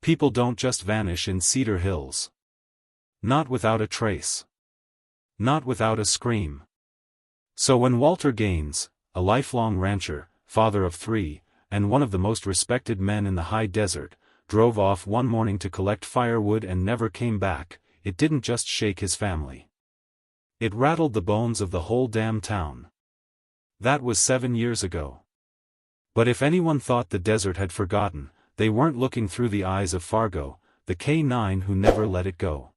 People don't just vanish in Cedar Hills. Not without a trace. Not without a scream. So when Walter Gaines, a lifelong rancher, father of 3, and one of the most respected men in the high desert, drove off one morning to collect firewood and never came back, it didn't just shake his family. It rattled the bones of the whole damn town. That was 7 years ago. But if anyone thought the desert had forgotten, they weren't looking through the eyes of Fargo, the K9 who never let it go.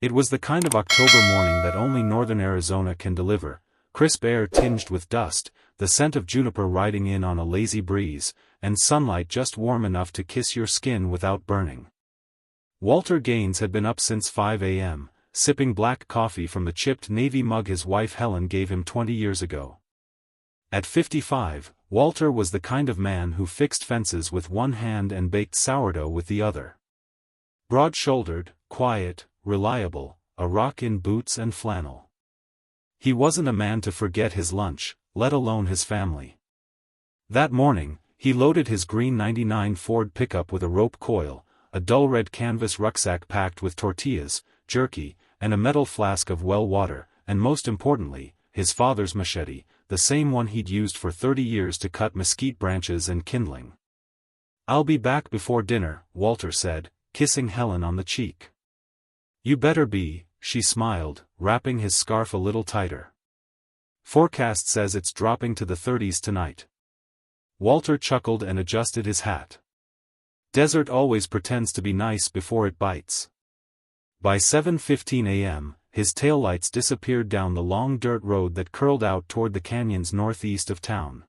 It was the kind of October morning that only northern Arizona can deliver, crisp air tinged with dust, the scent of juniper riding in on a lazy breeze, and sunlight just warm enough to kiss your skin without burning. Walter Gaines had been up since 5 a.m., sipping black coffee from the chipped navy mug his wife Helen gave him 20 years ago. At 55, Walter was the kind of man who fixed fences with one hand and baked sourdough with the other. Broad-shouldered, quiet, reliable, a rock in boots and flannel. He wasn't a man to forget his lunch, let alone his family. That morning, he loaded his green '99 Ford pickup with a rope coil, a dull red canvas rucksack packed with tortillas, jerky, and a metal flask of well water, and most importantly, his father's machete, the same one he'd used for 30 years to cut mesquite branches and kindling. "I'll be back before dinner," Walter said, kissing Helen on the cheek. "You better be," she smiled, wrapping his scarf a little tighter. "Forecast says it's dropping to the 30s tonight." Walter chuckled and adjusted his hat. Desert always pretends to be nice before it bites. By 7:15 a.m., his taillights disappeared down the long dirt road that curled out toward the canyons northeast of town.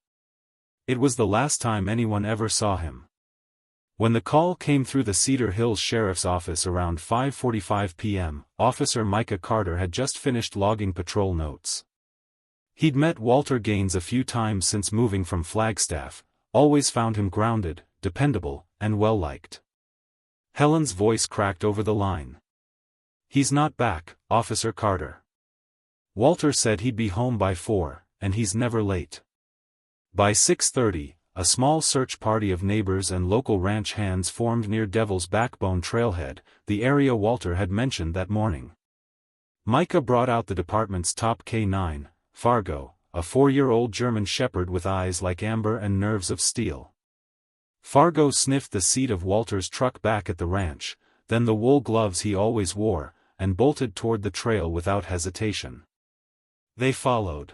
It was the last time anyone ever saw him. When the call came through the Cedar Hills Sheriff's Office around 5:45 p.m., Officer Micah Carter had just finished logging patrol notes. He'd met Walter Gaines a few times since moving from Flagstaff, always found him grounded, dependable, and well-liked. Helen's voice cracked over the line. "He's not back, Officer Carter. Walter said he'd be home by 4, and he's never late." By 6:30, a small search party of neighbors and local ranch hands formed near Devil's Backbone Trailhead, the area Walter had mentioned that morning. Micah brought out the department's top K9, Fargo, a 4-year-old German shepherd with eyes like amber and nerves of steel. Fargo sniffed the seat of Walter's truck back at the ranch, then the wool gloves he always wore, and bolted toward the trail without hesitation. They followed.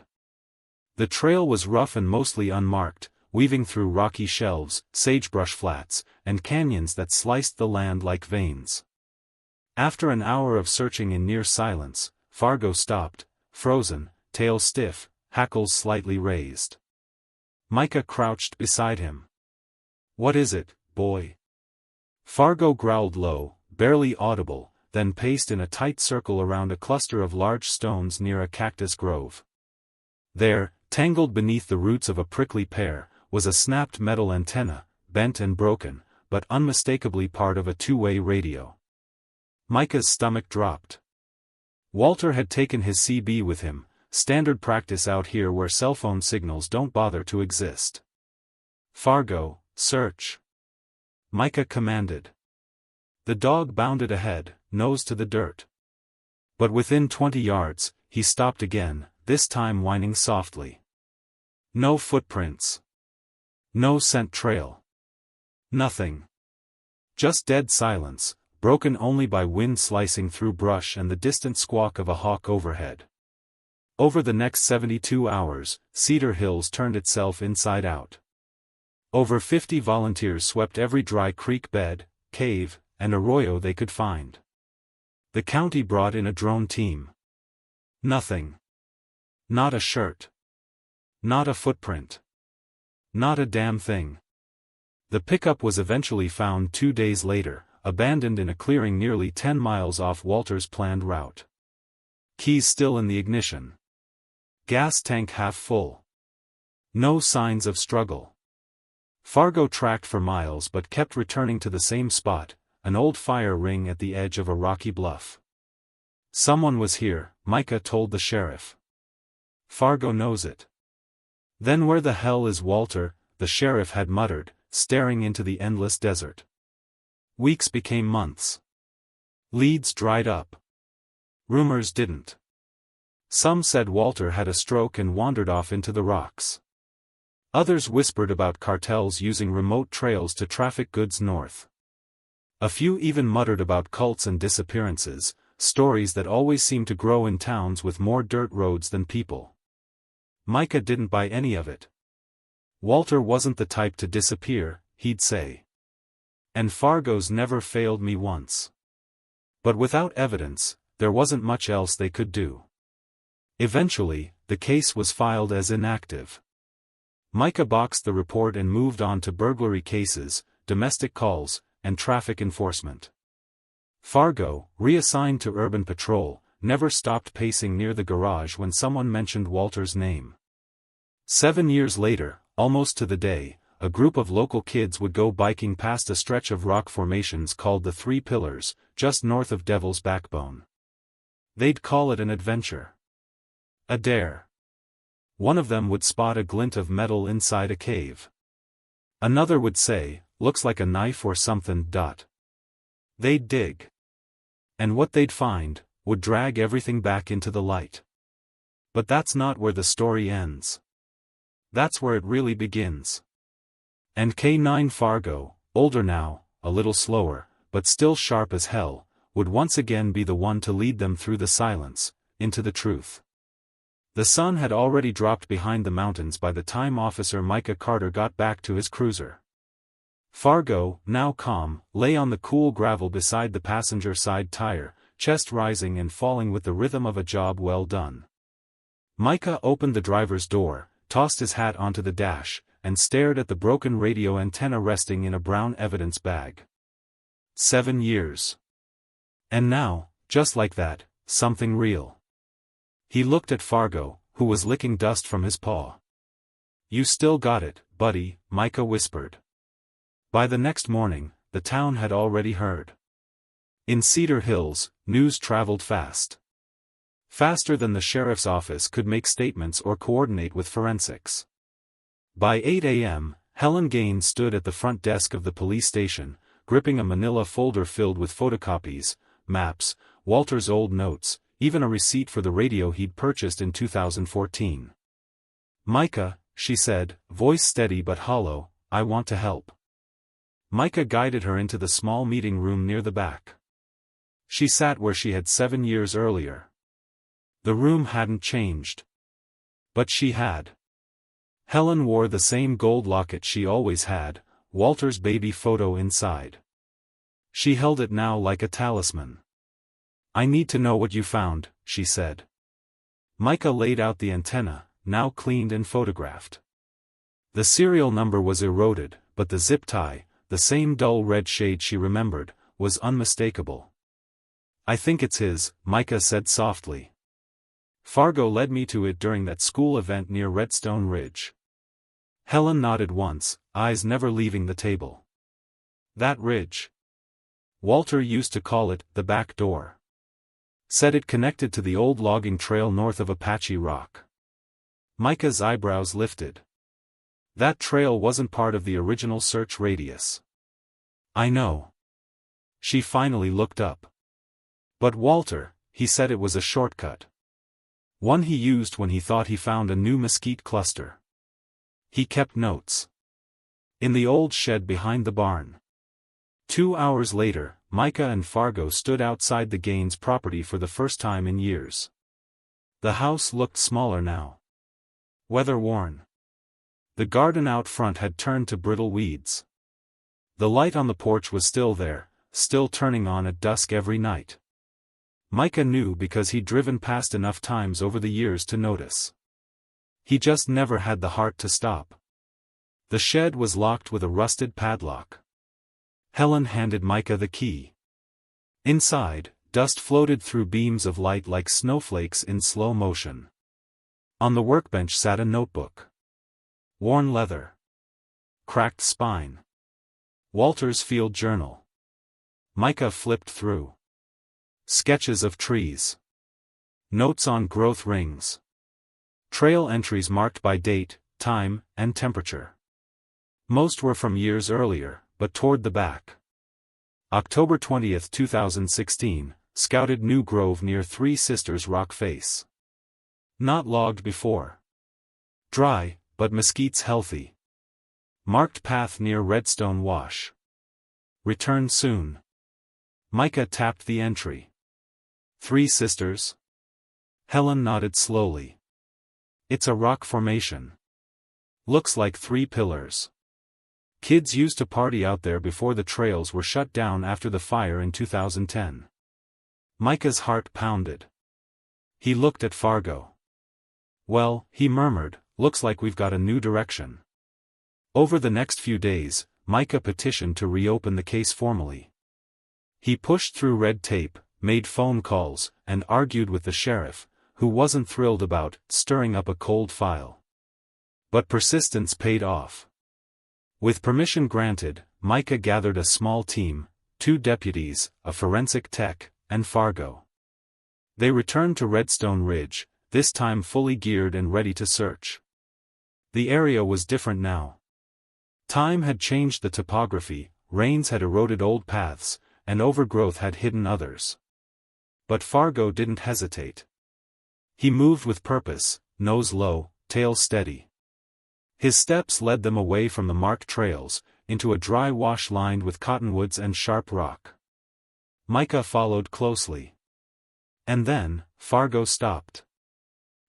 The trail was rough and mostly unmarked, weaving through rocky shelves, sagebrush flats, and canyons that sliced the land like veins. After an hour of searching in near silence, Fargo stopped, frozen, tail stiff, hackles slightly raised. Micah crouched beside him. "What is it, boy?" Fargo growled low, barely audible, then paced in a tight circle around a cluster of large stones near a cactus grove. There, tangled beneath the roots of a prickly pear, was a snapped metal antenna, bent and broken, but unmistakably part of a two-way radio. Micah's stomach dropped. Walter had taken his CB with him, standard practice out here where cell phone signals don't bother to exist. "Fargo, search," Micah commanded. The dog bounded ahead, nose to the dirt. But within 20 yards, he stopped again, this time whining softly. No footprints. No scent trail. Nothing. Just dead silence, broken only by wind slicing through brush and the distant squawk of a hawk overhead. Over the next 72 hours, Cedar Hills turned itself inside out. Over 50 volunteers swept every dry creek bed, cave, and arroyo they could find. The county brought in a drone team. Nothing. Not a shirt. Not a footprint. Not a damn thing. The pickup was eventually found 2 days later, abandoned in a clearing nearly 10 miles off Walter's planned route. Keys still in the ignition. Gas tank half full. No signs of struggle. Fargo tracked for miles but kept returning to the same spot, an old fire ring at the edge of a rocky bluff. "Someone was here," Micah told the sheriff. "Fargo knows it." "Then where the hell is Walter?" the sheriff had muttered, staring into the endless desert. Weeks became months. Leads dried up. Rumors didn't. Some said Walter had a stroke and wandered off into the rocks. Others whispered about cartels using remote trails to traffic goods north. A few even muttered about cults and disappearances, stories that always seem to grow in towns with more dirt roads than people. Micah didn't buy any of it. Walter wasn't the type to disappear, he'd say. And Fargo's never failed me once. But without evidence, there wasn't much else they could do. Eventually, the case was filed as inactive. Micah boxed the report and moved on to burglary cases, domestic calls, and traffic enforcement. Fargo, reassigned to urban patrol, never stopped pacing near the garage when someone mentioned Walter's name. 7 years later, almost to the day, a group of local kids would go biking past a stretch of rock formations called the Three Pillars, just north of Devil's Backbone. They'd call it an adventure. A dare. One of them would spot a glint of metal inside a cave. Another would say, "Looks like a knife or something." They'd dig. And what they'd find would drag everything back into the light. But that's not where the story ends. That's where it really begins. And K9 Fargo, older now, a little slower, but still sharp as hell, would once again be the one to lead them through the silence, into the truth. The sun had already dropped behind the mountains by the time Officer Micah Carter got back to his cruiser. Fargo, now calm, lay on the cool gravel beside the passenger side tire, chest rising and falling with the rhythm of a job well done. Micah opened the driver's door, tossed his hat onto the dash, and stared at the broken radio antenna resting in a brown evidence bag. 7 years. And now, just like that, something real. He looked at Fargo, who was licking dust from his paw. "You still got it, buddy," Micah whispered. By the next morning, the town had already heard. In Cedar Hills, news traveled fast. Faster than the sheriff's office could make statements or coordinate with forensics. By 8 a.m., Helen Gaines stood at the front desk of the police station, gripping a manila folder filled with photocopies, maps, Walter's old notes, even a receipt for the radio he'd purchased in 2014. "Micah," she said, voice steady but hollow, "I want to help." Micah guided her into the small meeting room near the back. She sat where she had 7 years earlier. The room hadn't changed. But she had. Helen wore the same gold locket she always had, Walter's baby photo inside. She held it now like a talisman. "I need to know what you found," she said. Micah laid out the antenna, now cleaned and photographed. The serial number was eroded, but the zip tie, the same dull red shade she remembered, was unmistakable. "I think it's his," Micah said softly. "Fargo led me to it during that school event near Redstone Ridge." Helen nodded once, eyes never leaving the table. "That ridge. Walter used to call it the back door. Said it connected to the old logging trail north of Apache Rock." Micah's eyebrows lifted. "That trail wasn't part of the original search radius." "I know." She finally looked up. "But Walter, he said it was a shortcut. One he used when he thought he found a new mesquite cluster. He kept notes. In the old shed behind the barn." 2 hours later, Micah and Fargo stood outside the Gaines property for the first time in years. The house looked smaller now. Weather-worn. The garden out front had turned to brittle weeds. The light on the porch was still there, still turning on at dusk every night. Micah knew because he'd driven past enough times over the years to notice. He just never had the heart to stop. The shed was locked with a rusted padlock. Helen handed Micah the key. Inside, dust floated through beams of light like snowflakes in slow motion. On the workbench sat a notebook. Worn leather. Cracked spine. Walter's field journal. Micah flipped through. Sketches of trees. Notes on growth rings. Trail entries marked by date, time, and temperature. Most were from years earlier, but toward the back. October 20, 2016, scouted new grove near Three Sisters Rock Face. Not logged before. Dry, but mesquites healthy. Marked path near Redstone Wash. Return soon. Micah tapped the entry. Three Sisters? Helen nodded slowly. It's a rock formation. Looks like 3 pillars. Kids used to party out there before the trails were shut down after the fire in 2010. Micah's heart pounded. He looked at Fargo. Well, he murmured, looks like we've got a new direction. Over the next few days, Micah petitioned to reopen the case formally. He pushed through red tape, made phone calls, and argued with the sheriff, who wasn't thrilled about stirring up a cold file. But persistence paid off. With permission granted, Micah gathered a small team, 2 deputies, a forensic tech, and Fargo. They returned to Redstone Ridge, this time fully geared and ready to search. The area was different now. Time had changed the topography, rains had eroded old paths, and overgrowth had hidden others. But Fargo didn't hesitate. He moved with purpose, nose low, tail steady. His steps led them away from the marked trails, into a dry wash lined with cottonwoods and sharp rock. Micah followed closely. And then, Fargo stopped.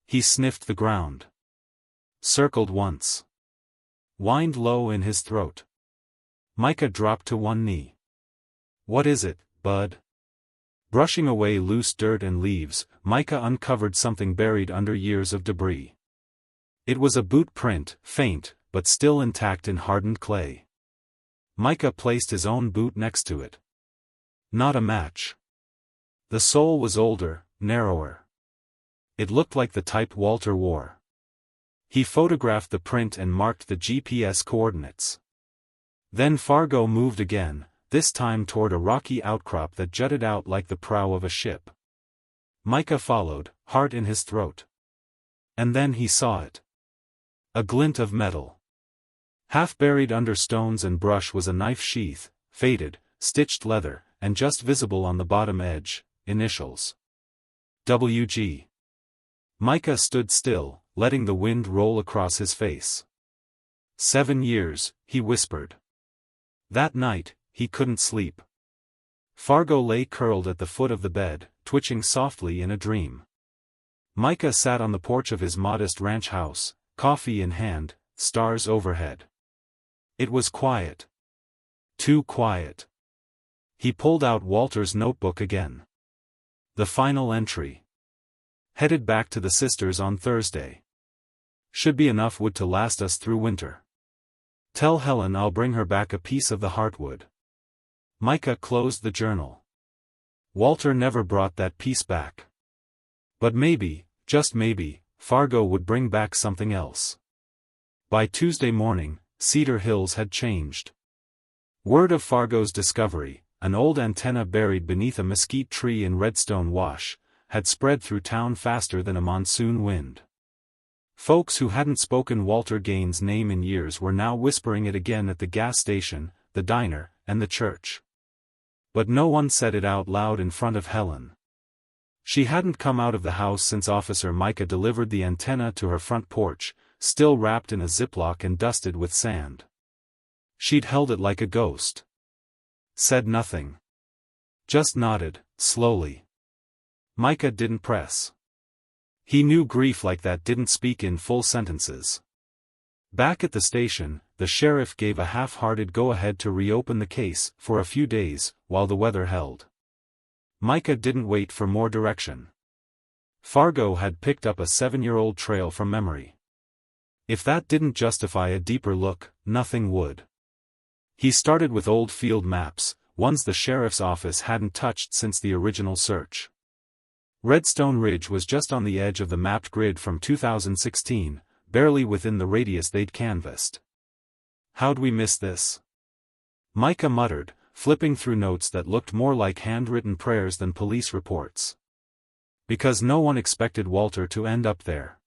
He sniffed the ground. Circled once. Whined low in his throat. Micah dropped to one knee. What is it, bud? Brushing away loose dirt and leaves, Micah uncovered something buried under years of debris. It was a boot print, faint, but still intact in hardened clay. Micah placed his own boot next to it. Not a match. The sole was older, narrower. It looked like the type Walter wore. He photographed the print and marked the GPS coordinates. Then Fargo moved again, this time toward a rocky outcrop that jutted out like the prow of a ship. Micah followed, heart in his throat. And then he saw it. A glint of metal. Half buried under stones and brush was a knife sheath, faded, stitched leather, and just visible on the bottom edge, initials. WG. Micah stood still, letting the wind roll across his face. 7 years, he whispered. That night, he couldn't sleep. Fargo lay curled at the foot of the bed, twitching softly in a dream. Micah sat on the porch of his modest ranch house, coffee in hand, stars overhead. It was quiet. Too quiet. He pulled out Walter's notebook again. The final entry. Headed back to the sisters on Thursday. Should be enough wood to last us through winter. Tell Helen I'll bring her back a piece of the heartwood. Micah closed the journal. Walter never brought that piece back. But maybe, just maybe, Fargo would bring back something else. By Tuesday morning, Cedar Hills had changed. Word of Fargo's discovery, an old antenna buried beneath a mesquite tree in Redstone Wash, had spread through town faster than a monsoon wind. Folks who hadn't spoken Walter Gaines' name in years were now whispering it again at the gas station, the diner, and the church. But no one said it out loud in front of Helen. She hadn't come out of the house since Officer Micah delivered the antenna to her front porch, still wrapped in a Ziploc and dusted with sand. She'd held it like a ghost. Said nothing. Just nodded, slowly. Micah didn't press. He knew grief like that didn't speak in full sentences. Back at the station, the sheriff gave a half-hearted go-ahead to reopen the case for a few days, while the weather held. Micah didn't wait for more direction. Fargo had picked up a 7-year-old trail from memory. If that didn't justify a deeper look, nothing would. He started with old field maps, ones the sheriff's office hadn't touched since the original search. Redstone Ridge was just on the edge of the mapped grid from 2016, barely within the radius they'd canvassed. How'd we miss this? Micah muttered, flipping through notes that looked more like handwritten prayers than police reports. Because no one expected Walter to end up there.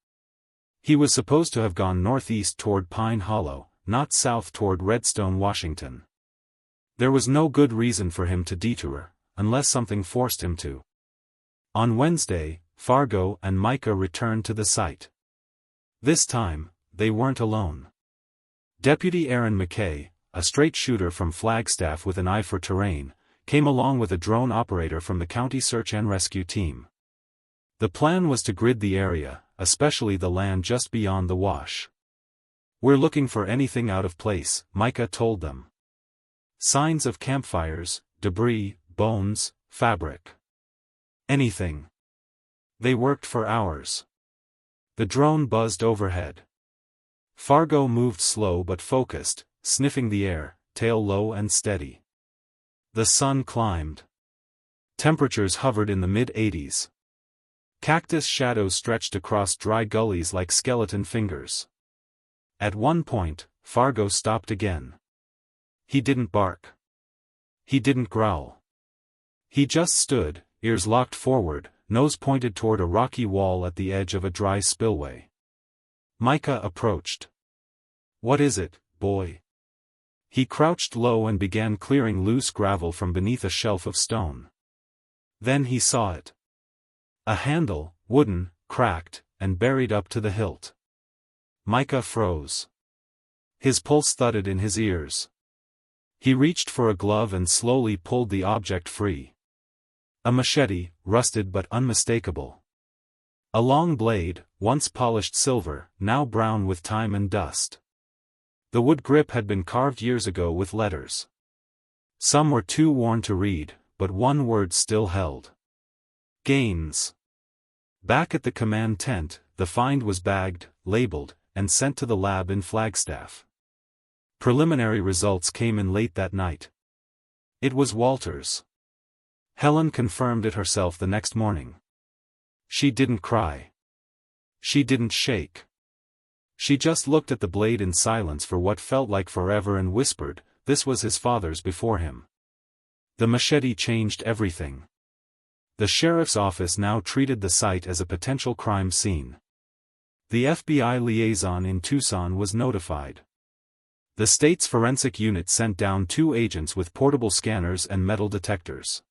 He was supposed to have gone northeast toward Pine Hollow, not south toward Redstone, Washington. There was no good reason for him to detour, unless something forced him to. On Wednesday, Fargo and Micah returned to the site. This time, they weren't alone. Deputy Aaron McKay, a straight shooter from Flagstaff with an eye for terrain, came along with a drone operator from the county search and rescue team. The plan was to grid the area, especially the land just beyond the wash. "We're looking for anything out of place," Micah told them. "Signs of campfires, debris, bones, fabric. Anything." They worked for hours. The drone buzzed overhead. Fargo moved slow but focused, sniffing the air, tail low and steady. The sun climbed. Temperatures hovered in the mid-80s. Cactus shadows stretched across dry gullies like skeleton fingers. At one point, Fargo stopped again. He didn't bark. He didn't growl. He just stood, ears locked forward, nose pointed toward a rocky wall at the edge of a dry spillway. Micah approached. "What is it, boy?" He crouched low and began clearing loose gravel from beneath a shelf of stone. Then he saw it. A handle, wooden, cracked, and buried up to the hilt. Micah froze. His pulse thudded in his ears. He reached for a glove and slowly pulled the object free. A machete, rusted but unmistakable. A long blade, once polished silver, now brown with time and dust. The wood grip had been carved years ago with letters. Some were too worn to read, but one word still held. Gaines. Back at the command tent, the find was bagged, labeled, and sent to the lab in Flagstaff. Preliminary results came in late that night. It was Walter's. Helen confirmed it herself the next morning. She didn't cry. She didn't shake. She just looked at the blade in silence for what felt like forever and whispered, "This was his father's before him." The machete changed everything. The sheriff's office now treated the site as a potential crime scene. The FBI liaison in Tucson was notified. The state's forensic unit sent down 2 agents with portable scanners and metal detectors.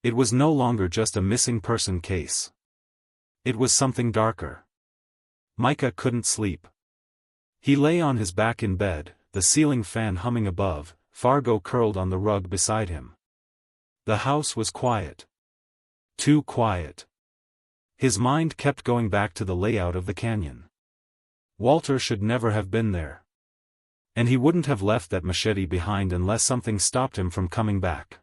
It was no longer just a missing person case. It was something darker. Micah couldn't sleep. He lay on his back in bed, the ceiling fan humming above, Fargo curled on the rug beside him. The house was quiet. Too quiet. His mind kept going back to the layout of the canyon. Walter should never have been there. And he wouldn't have left that machete behind unless something stopped him from coming back.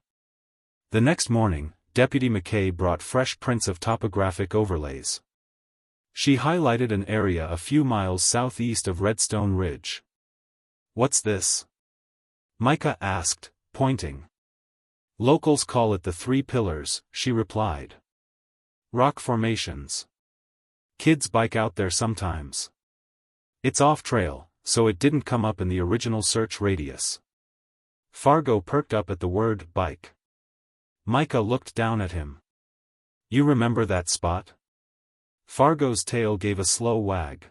The next morning, Deputy McKay brought fresh prints of topographic overlays. She highlighted an area a few miles southeast of Redstone Ridge. "What's this?" Micah asked, pointing. "Locals call it the 3 Pillars," she replied. "Rock formations. Kids bike out there sometimes. It's off-trail, so it didn't come up in the original search radius." Fargo perked up at the word bike. Micah looked down at him. "You remember that spot?" Fargo's tail gave a slow wag.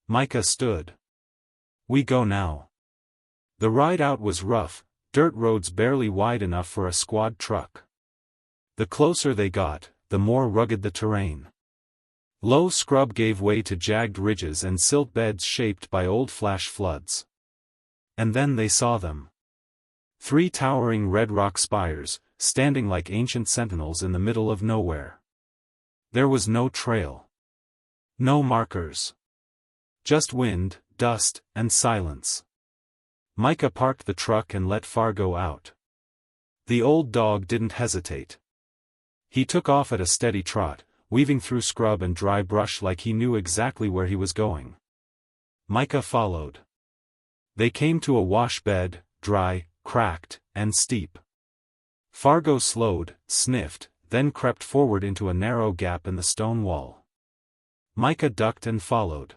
Micah stood. "We go now." The ride out was rough, dirt roads barely wide enough for a squad truck. The closer they got, the more rugged the terrain. Low scrub gave way to jagged ridges and silt beds shaped by old flash floods. And then they saw them. 3 towering red rock spires, standing like ancient sentinels in the middle of nowhere. There was no trail. No markers. Just wind, dust, and silence. Micah parked the truck and let Fargo out. The old dog didn't hesitate. He took off at a steady trot, weaving through scrub and dry brush like he knew exactly where he was going. Micah followed. They came to a wash bed, dry, cracked, and steep. Fargo slowed, sniffed, then crept forward into a narrow gap in the stone wall. Micah ducked and followed.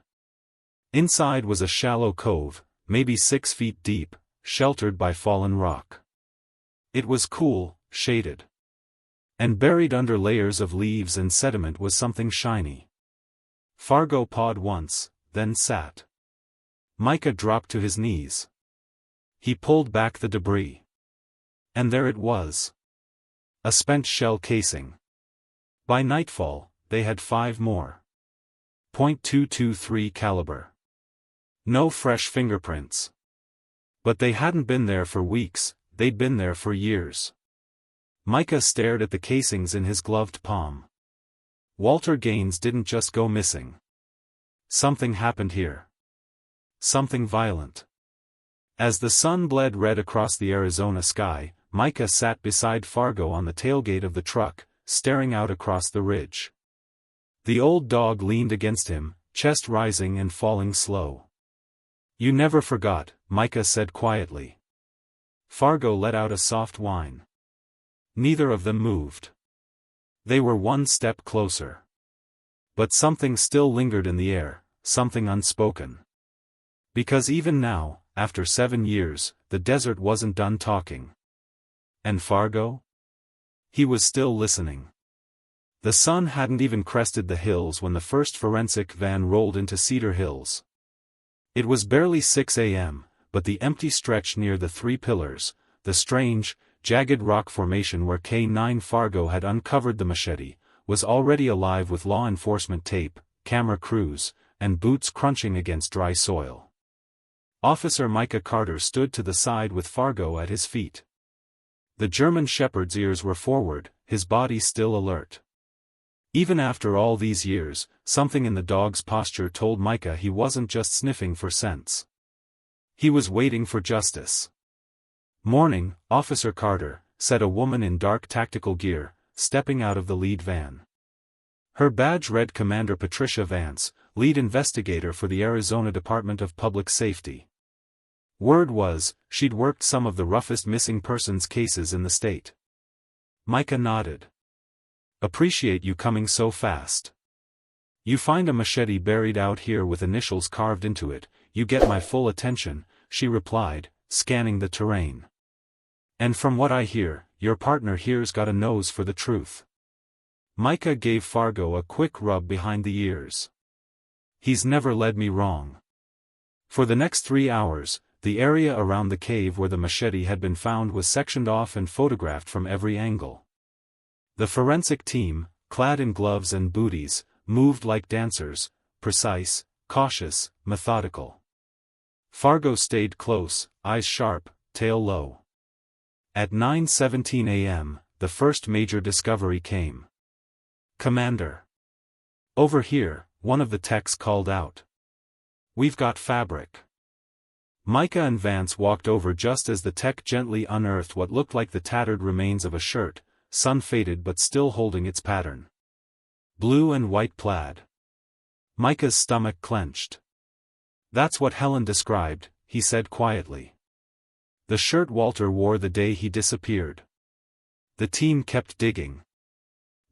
Inside was a shallow cove, maybe 6 feet deep, sheltered by fallen rock. It was cool, shaded. And buried under layers of leaves and sediment was something shiny. Fargo pawed once, then sat. Micah dropped to his knees. He pulled back the debris. And there it was. A spent shell casing. By nightfall, they had 5 more. .223 caliber. No fresh fingerprints. But they hadn't been there for weeks, they'd been there for years. Micah stared at the casings in his gloved palm. Walter Gaines didn't just go missing. Something happened here. Something violent. As the sun bled red across the Arizona sky, Micah sat beside Fargo on the tailgate of the truck, staring out across the ridge. The old dog leaned against him, chest rising and falling slow. "You never forgot," Micah said quietly. Fargo let out a soft whine. Neither of them moved. They were one step closer. But something still lingered in the air, something unspoken. Because even now, after 7 years, the desert wasn't done talking. And Fargo? He was still listening. The sun hadn't even crested the hills when the first forensic van rolled into Cedar Hills. It was barely 6 a.m., but the empty stretch near the 3 pillars, the strange, jagged rock formation where K9 Fargo had uncovered the machete, was already alive with law enforcement tape, camera crews, and boots crunching against dry soil. Officer Micah Carter stood to the side with Fargo at his feet. The German shepherd's ears were forward, his body still alert. Even after all these years, something in the dog's posture told Micah he wasn't just sniffing for scents. He was waiting for justice. "Morning, Officer Carter," said a woman in dark tactical gear, stepping out of the lead van. Her badge read Commander Patricia Vance, lead investigator for the Arizona Department of Public Safety. Word was, she'd worked some of the roughest missing persons cases in the state. Micah nodded. "Appreciate you coming so fast. You find a machete buried out here with initials carved into it, you get my full attention," she replied, scanning the terrain. "And from what I hear, your partner here's got a nose for the truth." Micah gave Fargo a quick rub behind the ears. "He's never led me wrong." For the next 3 hours, the area around the cave where the machete had been found was sectioned off and photographed from every angle. The forensic team, clad in gloves and booties, moved like dancers, precise, cautious, methodical. Fargo stayed close, eyes sharp, tail low. At 9:17 a.m., the first major discovery came. "Commander. Over here," one of the techs called out. "We've got fabric." Micah and Vance walked over just as the tech gently unearthed what looked like the tattered remains of a shirt, sun-faded but still holding its pattern. Blue and white plaid. Micah's stomach clenched. "That's what Helen described," he said quietly. "The shirt Walter wore the day he disappeared." The team kept digging.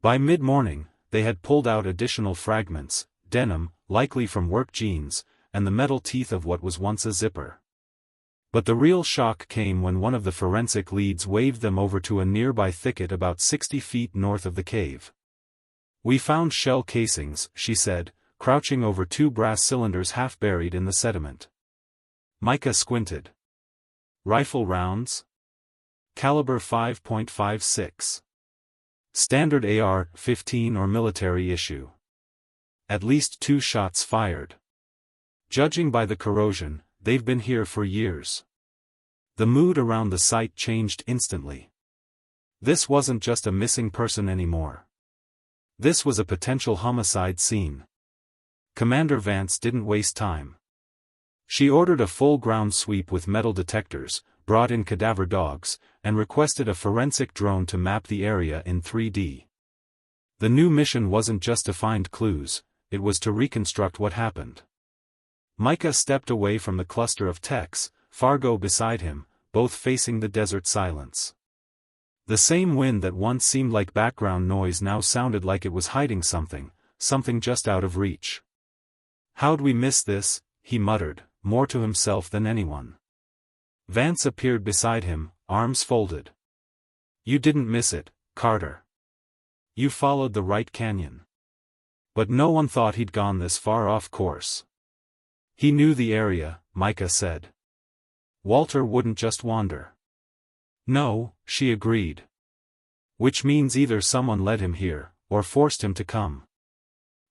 By mid-morning, they had pulled out additional fragments, denim, likely from work jeans, and the metal teeth of what was once a zipper. But the real shock came when one of the forensic leads waved them over to a nearby thicket about 60 feet north of the cave. "We found shell casings," she said, crouching over 2 brass cylinders half buried in the sediment. Micah squinted. "Rifle rounds? Caliber 5.56. Standard AR-15 or military issue. At least 2 shots fired. Judging by the corrosion, they've been here for years." The mood around the site changed instantly. This wasn't just a missing person anymore. This was a potential homicide scene. Commander Vance didn't waste time. She ordered a full ground sweep with metal detectors, brought in cadaver dogs, and requested a forensic drone to map the area in 3D. The new mission wasn't just to find clues, it was to reconstruct what happened. Micah stepped away from the cluster of techs, Fargo beside him, both facing the desert silence. The same wind that once seemed like background noise now sounded like it was hiding something, something just out of reach. "How'd we miss this?" he muttered, more to himself than anyone. Vance appeared beside him, arms folded. "You didn't miss it, Carter. You followed the right canyon." But no one thought he'd gone this far off course. "He knew the area," Micah said. "Walter wouldn't just wander. No, she agreed. Which means either someone led him here, or forced him to come.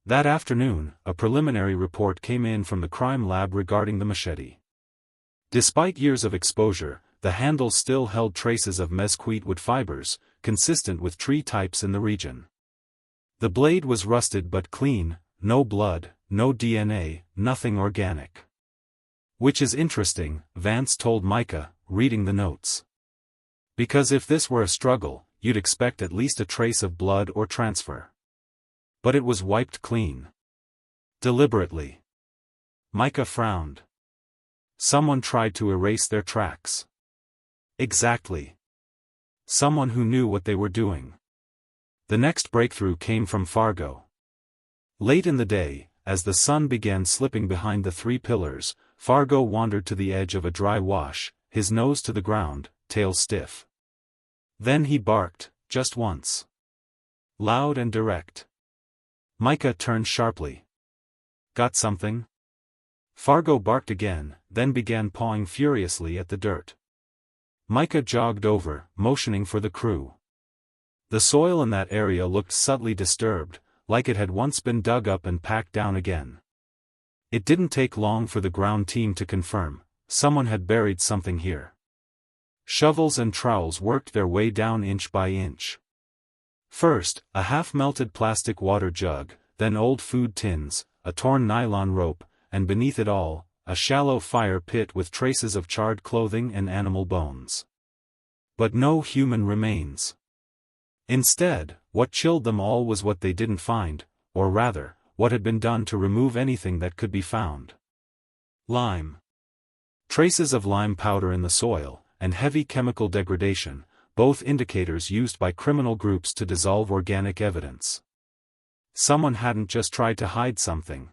That afternoon, a preliminary report came in from the crime lab regarding the machete. Despite years of exposure, the handle still held traces of mesquite wood fibers, consistent with tree types in the region. The blade was rusted but clean, no blood, no DNA, nothing organic. Which is interesting, Vance told Micah, reading the notes. Because if this were a struggle, you'd expect at least a trace of blood or transfer. But it was wiped clean. Deliberately. Micah frowned. Someone tried to erase their tracks. Exactly. Someone who knew what they were doing. The next breakthrough came from Fargo. Late in the day, as the sun began slipping behind the three pillars, Fargo wandered to the edge of a dry wash, his nose to the ground, tail stiff. Then he barked, just once. Loud and direct. Micah turned sharply. Got something? Fargo barked again, then began pawing furiously at the dirt. Micah jogged over, motioning for the crew. The soil in that area looked subtly disturbed, like it had once been dug up and packed down again. It didn't take long for the ground team to confirm, someone had buried something here. Shovels and trowels worked their way down inch by inch. First, a half-melted plastic water jug, then old food tins, a torn nylon rope, and beneath it all, a shallow fire pit with traces of charred clothing and animal bones. But no human remains. Instead, what chilled them all was what they didn't find, or rather, what had been done to remove anything that could be found. Lime. Traces of lime powder in the soil, and heavy chemical degradation, both indicators used by criminal groups to dissolve organic evidence. Someone hadn't just tried to hide something.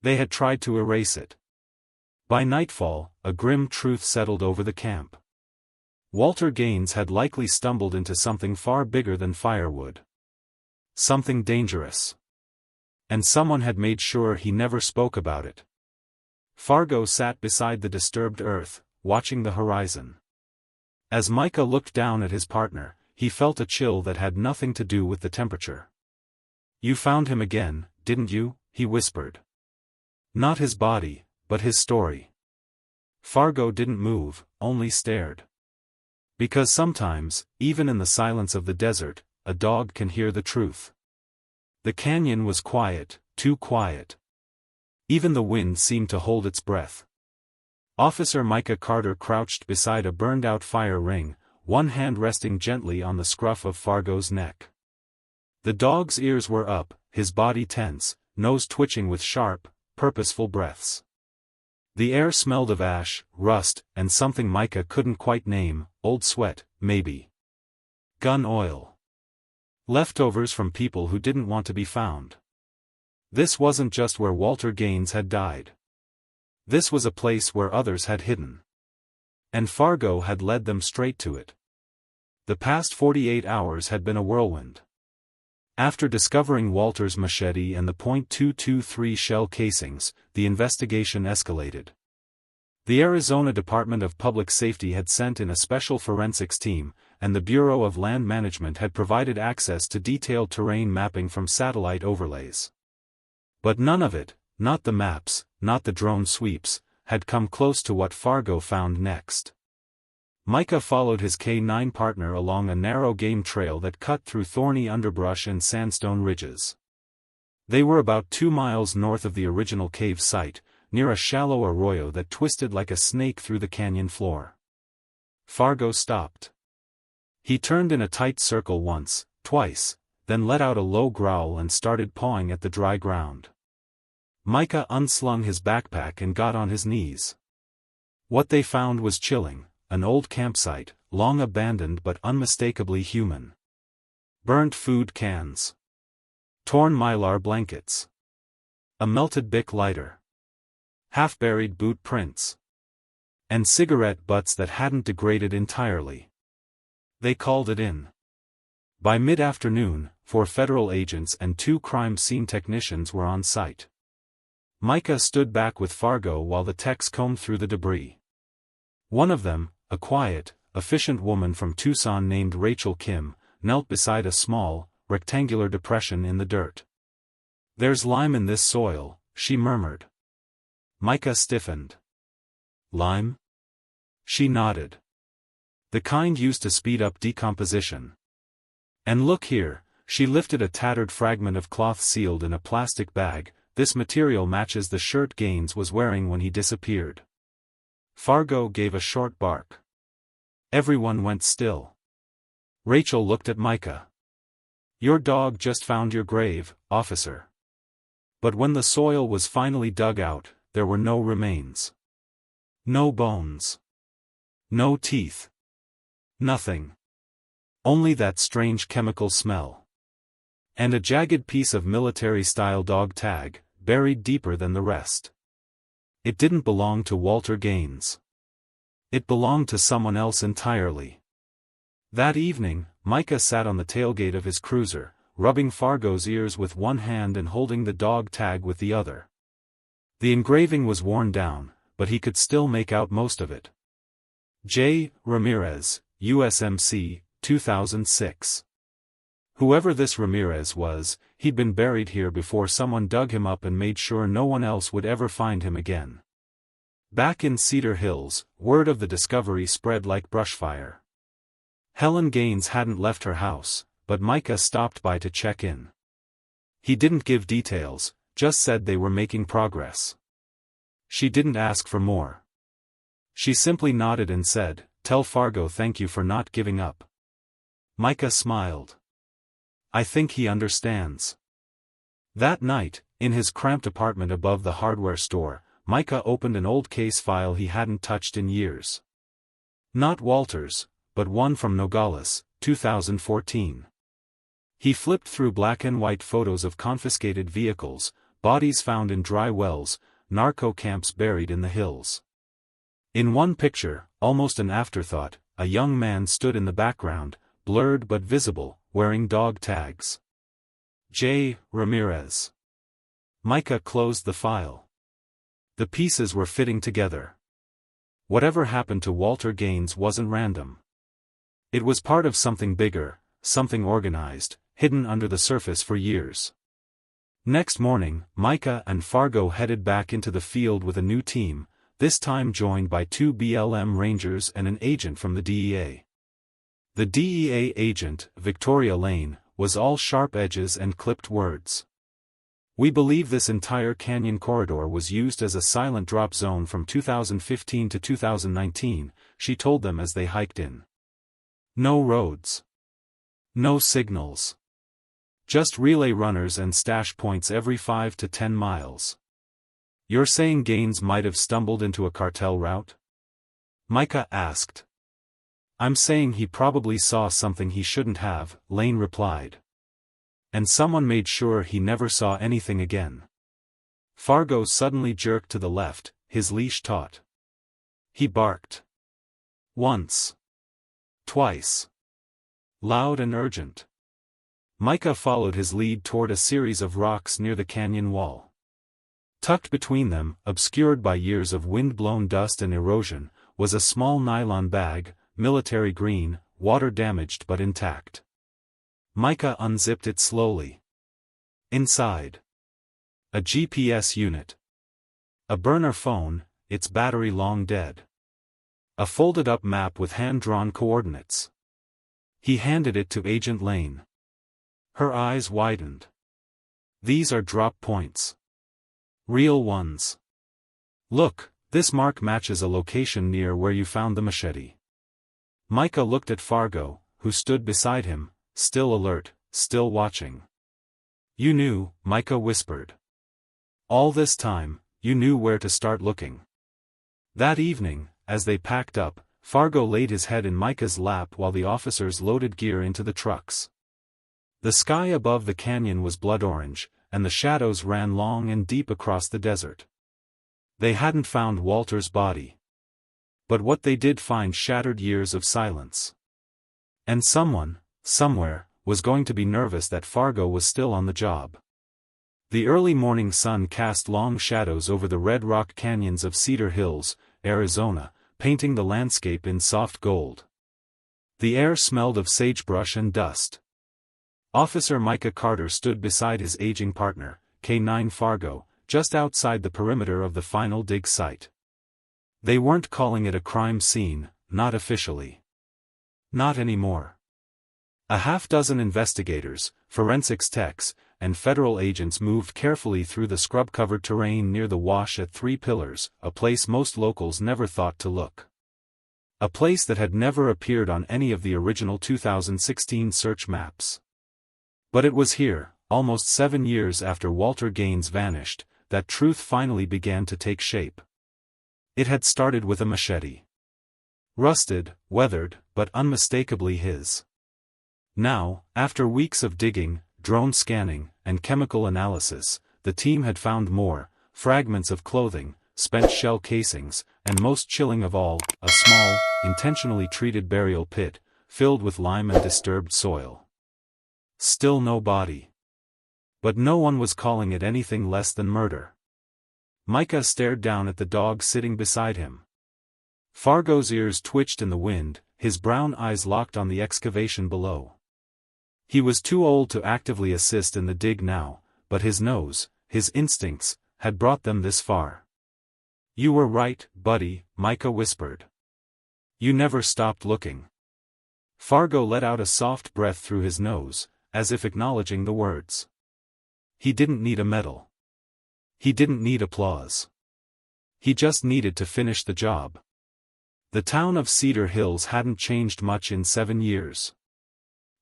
They had tried to erase it. By nightfall, a grim truth settled over the camp. Walter Gaines had likely stumbled into something far bigger than firewood. Something dangerous. And someone had made sure he never spoke about it. Fargo sat beside the disturbed earth, watching the horizon. As Micah looked down at his partner, he felt a chill that had nothing to do with the temperature. "You found him again, didn't you?" he whispered. Not his body, but his story. Fargo didn't move, only stared. Because sometimes, even in the silence of the desert, a dog can hear the truth. The canyon was quiet, too quiet. Even the wind seemed to hold its breath. Officer Micah Carter crouched beside a burned-out fire ring, one hand resting gently on the scruff of Fargo's neck. The dog's ears were up, his body tense, nose twitching with sharp, purposeful breaths. The air smelled of ash, rust, and something Micah couldn't quite name, old sweat, maybe. Gun oil. Leftovers from people who didn't want to be found. This wasn't just where Walter Gaines had died. This was a place where others had hidden. And Fargo had led them straight to it. The past 48 hours had been a whirlwind. After discovering Walter's machete and the .223 shell casings, the investigation escalated. The Arizona Department of Public Safety had sent in a special forensics team, and the Bureau of Land Management had provided access to detailed terrain mapping from satellite overlays. But none of it, not the maps, not the drone sweeps, had come close to what Fargo found next. Micah followed his K-9 partner along a narrow game trail that cut through thorny underbrush and sandstone ridges. They were about 2 miles north of the original cave site, near a shallow arroyo that twisted like a snake through the canyon floor. Fargo stopped. He turned in a tight circle once, twice, then let out a low growl and started pawing at the dry ground. Micah unslung his backpack and got on his knees. What they found was chilling. An old campsite, long abandoned but unmistakably human. Burnt food cans. Torn mylar blankets. A melted Bic lighter. Half-buried boot prints. And cigarette butts that hadn't degraded entirely. They called it in. By mid-afternoon, 4 federal agents and 2 crime scene technicians were on site. Micah stood back with Fargo while the techs combed through the debris. One of them, a quiet, efficient woman from Tucson named Rachel Kim, knelt beside a small, rectangular depression in the dirt. "There's lime in this soil," she murmured. Micah stiffened. "Lime?" She nodded. "The kind used to speed up decomposition. And look here," she lifted a tattered fragment of cloth sealed in a plastic bag, "this material matches the shirt Gaines was wearing when he disappeared." Fargo gave a short bark. Everyone went still. Rachel looked at Micah. "Your dog just found your grave, officer." But when the soil was finally dug out, there were no remains. No bones. No teeth. Nothing. Only that strange chemical smell. And a jagged piece of military-style dog tag, buried deeper than the rest. It didn't belong to Walter Gaines. It belonged to someone else entirely. That evening, Micah sat on the tailgate of his cruiser, rubbing Fargo's ears with one hand and holding the dog tag with the other. The engraving was worn down, but he could still make out most of it. J. Ramirez, USMC, 2006. Whoever this Ramirez was, he'd been buried here before someone dug him up and made sure no one else would ever find him again. Back in Cedar Hills, word of the discovery spread like brushfire. Helen Gaines hadn't left her house, but Micah stopped by to check in. He didn't give details, just said they were making progress. She didn't ask for more. She simply nodded and said, "Tell Fargo thank you for not giving up." Micah smiled. "I think he understands." That night, in his cramped apartment above the hardware store, Micah opened an old case file he hadn't touched in years. Not Walter's, but one from Nogales, 2014. He flipped through black and white photos of confiscated vehicles, bodies found in dry wells, narco camps buried in the hills. In one picture, almost an afterthought, a young man stood in the background, blurred but visible, wearing dog tags. J. Ramirez. Micah closed the file. The pieces were fitting together. Whatever happened to Walter Gaines wasn't random. It was part of something bigger, something organized, hidden under the surface for years. Next morning, Micah and Fargo headed back into the field with a new team, this time joined by 2 BLM Rangers and an agent from the DEA. The DEA agent, Victoria Lane, was all sharp edges and clipped words. "We believe this entire canyon corridor was used as a silent drop zone from 2015 to 2019, she told them as they hiked in. "No roads. No signals. Just relay runners and stash points every 5 to 10 miles. You're saying Gaines might have stumbled into a cartel route?" Micah asked. "I'm saying he probably saw something he shouldn't have," Lane replied. "And someone made sure he never saw anything again." Fargo suddenly jerked to the left, his leash taut. He barked. Once. Twice. Loud and urgent. Micah followed his lead toward a series of rocks near the canyon wall. Tucked between them, obscured by years of wind-blown dust and erosion, was a small nylon bag, military green, water-damaged but intact. Micah unzipped it slowly. Inside. A GPS unit. A burner phone, its battery long dead. A folded-up map with hand-drawn coordinates. He handed it to Agent Lane. Her eyes widened. "These are drop points. Real ones. Look, this mark matches a location near where you found the machete." Micah looked at Fargo, who stood beside him, still alert, still watching. "You knew," Micah whispered. "All this time, you knew where to start looking." That evening, as they packed up, Fargo laid his head in Micah's lap while the officers loaded gear into the trucks. The sky above the canyon was blood orange, and the shadows ran long and deep across the desert. They hadn't found Walter's body. But what they did find shattered years of silence. And someone, somewhere, was going to be nervous that Fargo was still on the job. The early morning sun cast long shadows over the red rock canyons of Cedar Hills, Arizona, painting the landscape in soft gold. The air smelled of sagebrush and dust. Officer Micah Carter stood beside his aging partner, K9 Fargo, just outside the perimeter of the final dig site. They weren't calling it a crime scene, not officially. Not anymore. A half-dozen investigators, forensics techs, and federal agents moved carefully through the scrub-covered terrain near the wash at Three Pillars, a place most locals never thought to look. A place that had never appeared on any of the original 2016 search maps. But it was here, almost 7 years after Walter Gaines vanished, that truth finally began to take shape. It had started with a machete. Rusted, weathered, but unmistakably his. Now, after weeks of digging, drone scanning, and chemical analysis, the team had found more, fragments of clothing, spent shell casings, and most chilling of all, a small, intentionally treated burial pit, filled with lime and disturbed soil. Still no body. But no one was calling it anything less than murder. Micah stared down at the dog sitting beside him. Fargo's ears twitched in the wind, his brown eyes locked on the excavation below. He was too old to actively assist in the dig now, but his nose, his instincts, had brought them this far. "You were right, buddy," Micah whispered. "You never stopped looking." Fargo let out a soft breath through his nose, as if acknowledging the words. He didn't need a medal. He didn't need applause. He just needed to finish the job. The town of Cedar Hills hadn't changed much in 7 years.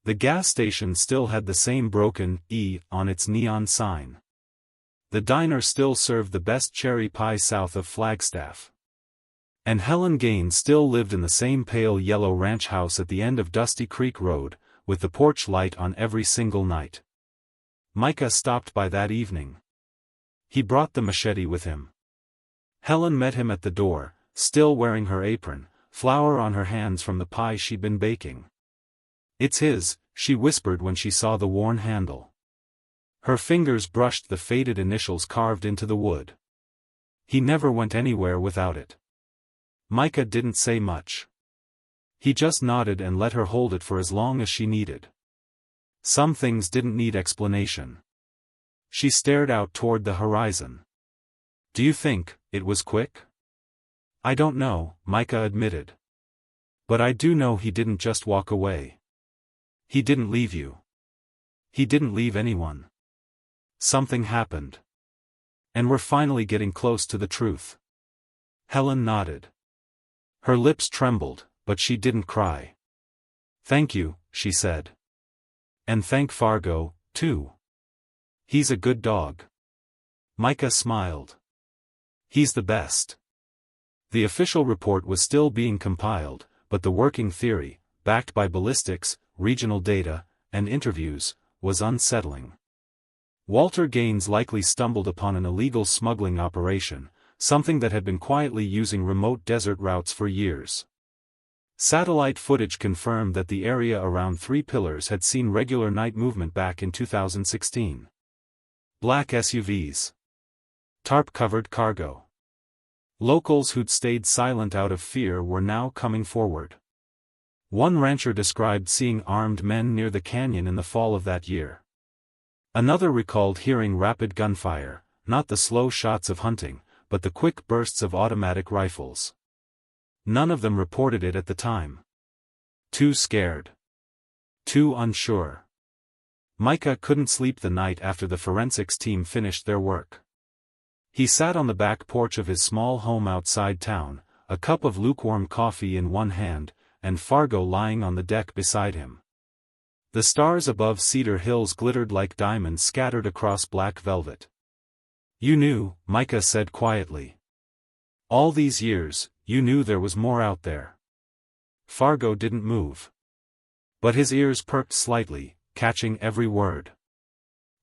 The gas station still had the same broken E on its neon sign. The diner still served the best cherry pie south of Flagstaff. And Helen Gaines still lived in the same pale yellow ranch house at the end of Dusty Creek Road, with the porch light on every single night. Micah stopped by that evening. He brought the machete with him. Helen met him at the door, still wearing her apron, flour on her hands from the pie she'd been baking. "It's his," she whispered when she saw the worn handle. Her fingers brushed the faded initials carved into the wood. "He never went anywhere without it." Micah didn't say much. He just nodded and let her hold it for as long as she needed. Some things didn't need explanation. She stared out toward the horizon. "Do you think it was quick?" "I don't know," Micah admitted. "But I do know he didn't just walk away. He didn't leave you. He didn't leave anyone. Something happened. And we're finally getting close to the truth." Helen nodded. Her lips trembled, but she didn't cry. "Thank you," she said. "And thank Fargo, too. He's a good dog." Micah smiled. "He's the best." The official report was still being compiled, but the working theory, backed by ballistics, regional data, and interviews, was unsettling. Walter Gaines likely stumbled upon an illegal smuggling operation, something that had been quietly using remote desert routes for years. Satellite footage confirmed that the area around Three Pillars had seen regular night movement back in 2016. Black SUVs. Tarp-covered cargo. Locals who'd stayed silent out of fear were now coming forward. One rancher described seeing armed men near the canyon in the fall of that year. Another recalled hearing rapid gunfire, not the slow shots of hunting, but the quick bursts of automatic rifles. None of them reported it at the time. Too scared. Too unsure. Micah couldn't sleep the night after the forensics team finished their work. He sat on the back porch of his small home outside town, a cup of lukewarm coffee in one hand, and Fargo lying on the deck beside him. The stars above Cedar Hills glittered like diamonds scattered across black velvet. "You knew," Micah said quietly. "All these years, you knew there was more out there." Fargo didn't move. But his ears perked slightly, catching every word.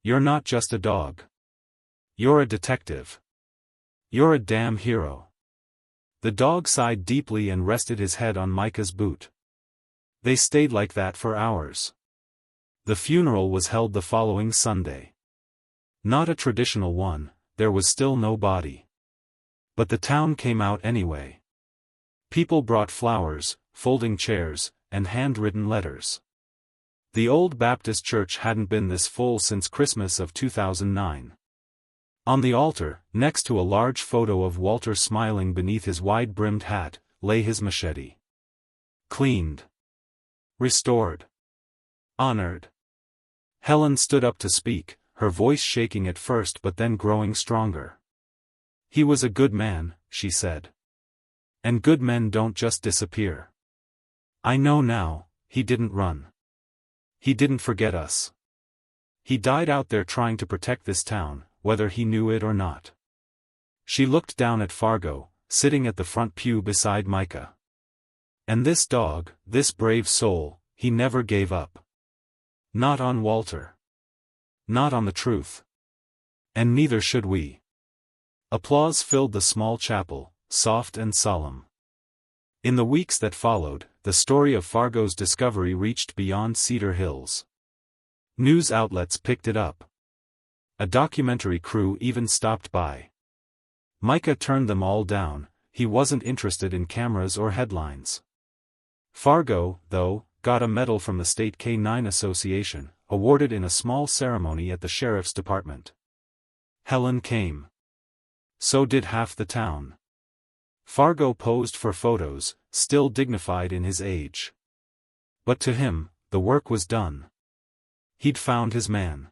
"You're not just a dog. You're a detective. You're a damn hero." The dog sighed deeply and rested his head on Micah's boot. They stayed like that for hours. The funeral was held the following Sunday. Not a traditional one, there was still no body. But the town came out anyway. People brought flowers, folding chairs, and handwritten letters. The old Baptist church hadn't been this full since Christmas of 2009. On the altar, next to a large photo of Walter smiling beneath his wide-brimmed hat, lay his machete. Cleaned. Restored. Honored. Helen stood up to speak, her voice shaking at first but then growing stronger. "He was a good man," she said. "And good men don't just disappear. I know now, he didn't run. He didn't forget us. He died out there trying to protect this town, whether he knew it or not." She looked down at Fargo, sitting at the front pew beside Micah. "And this dog, this brave soul, he never gave up. Not on Walter. Not on the truth. And neither should we." Applause filled the small chapel, soft and solemn. In the weeks that followed, the story of Fargo's discovery reached beyond Cedar Hills. News outlets picked it up. A documentary crew even stopped by. Micah turned them all down. He wasn't interested in cameras or headlines. Fargo, though, got a medal from the State Canine Association, awarded in a small ceremony at the sheriff's department. Helen came. So did half the town. Fargo posed for photos, still dignified in his age. But to him, the work was done. He'd found his man.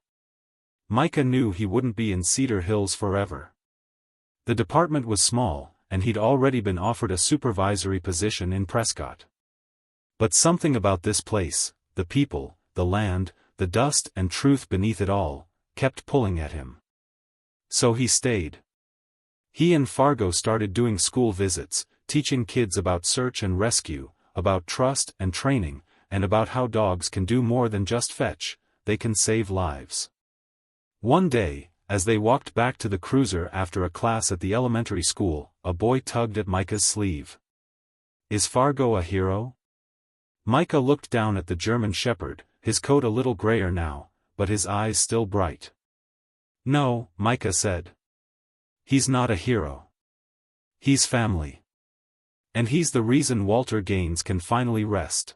Micah knew he wouldn't be in Cedar Hills forever. The department was small, and he'd already been offered a supervisory position in Prescott. But something about this place, the people, the land, the dust and truth beneath it all, kept pulling at him. So he stayed. He and Fargo started doing school visits, teaching kids about search and rescue, about trust and training, and about how dogs can do more than just fetch, they can save lives. One day, as they walked back to the cruiser after a class at the elementary school, a boy tugged at Micah's sleeve. "Is Fargo a hero?" Micah looked down at the German shepherd, his coat a little grayer now, but his eyes still bright. "No," Micah said. "He's not a hero. He's family. And he's the reason Walter Gaines can finally rest."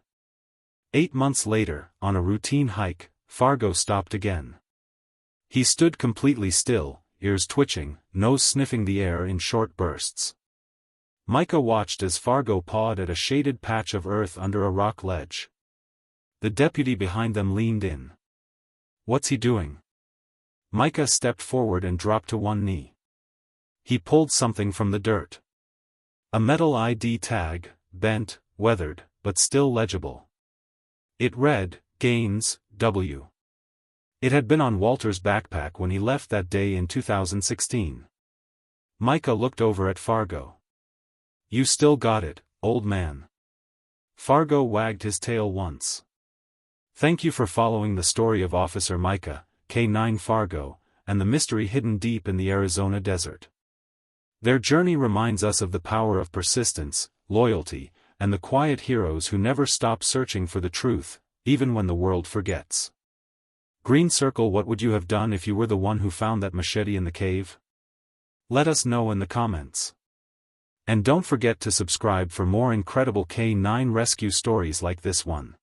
8 months later, on a routine hike, Fargo stopped again. He stood completely still, ears twitching, nose sniffing the air in short bursts. Micah watched as Fargo pawed at a shaded patch of earth under a rock ledge. The deputy behind them leaned in. "What's he doing?" Micah stepped forward and dropped to one knee. He pulled something from the dirt. A metal ID tag, bent, weathered, but still legible. It read, Gaines, W. It had been on Walter's backpack when he left that day in 2016. Micah looked over at Fargo. "You still got it, old man." Fargo wagged his tail once. Thank you for following the story of Officer Micah, K9 Fargo, and the mystery hidden deep in the Arizona desert. Their journey reminds us of the power of persistence, loyalty, and the quiet heroes who never stop searching for the truth, even when the world forgets. Green Circle, what would you have done if you were the one who found that machete in the cave? Let us know in the comments. And don't forget to subscribe for more incredible K9 rescue stories like this one.